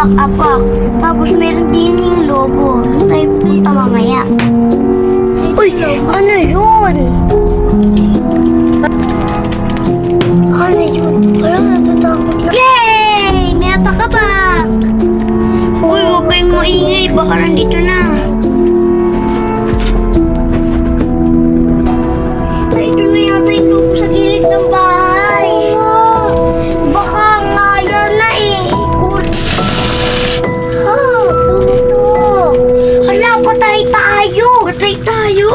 apak-apak. Tapos meron din yung lobo. Doon tayo punta mamaya. Uy, ano yun? Ano yun? Parang natatakot na. Yay! May apak-apak! Uy, huwag kayong maingay. Baka nandito na. Ay, ito na yata yung lobo sa gilid ng bahay. Baka nga yan na eh. Tutok. Hala, patay tayo. Patay tayo.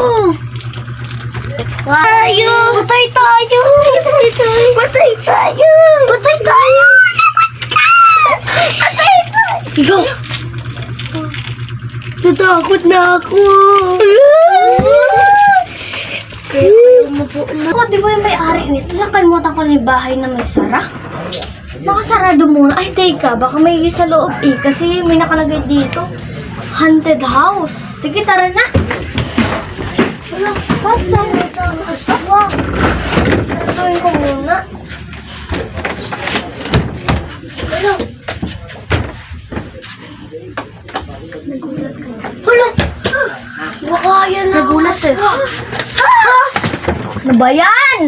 Tayo. Patay tayo. Patay tayo. Patay tayo. Patay tayo. Patay tayo. Ikaw. Natakot na ako. Ako, di ba yung may-ari nito? Nakalimutan ko na yung bahay na may sara? Baka sarado muna. Ay, teka. Baka may sa loob eh. Kasi may nakalagay dito. Haunted house. Sige, tara na. Wala. Ba't saan ito? Aswa. Gawin ko muna. Wala. Wala. Baka yan na. Nagulat eh. Ano ba yan?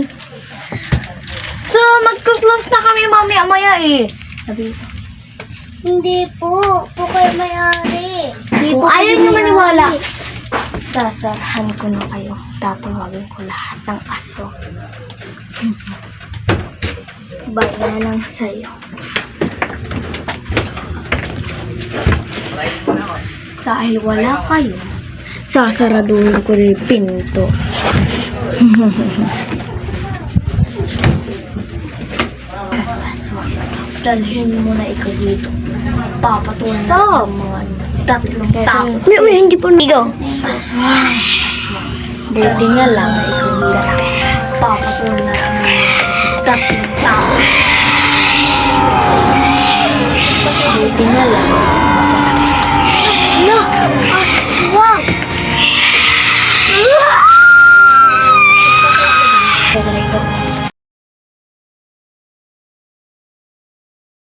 So, mag-close na kami mamaya-maya eh. Sabi ko. Hindi po. Po kayo may-ari. Kung ayaw nyo maniwala, sasarhan ko na kayo. Tatawagin ko lahat ng aso. Baya lang sa'yo. Dahil wala kayo, sasaraduhin ko rin yung pinto. Aswang, dalhin mo na ikaw dito. Papatulan na ang mga tatlong tao. May hindi pa Ikaw. Aswang. Buti nga lang na ikaw yung garang. Papatulan na ang mga tatlong tao. Buti nga lang.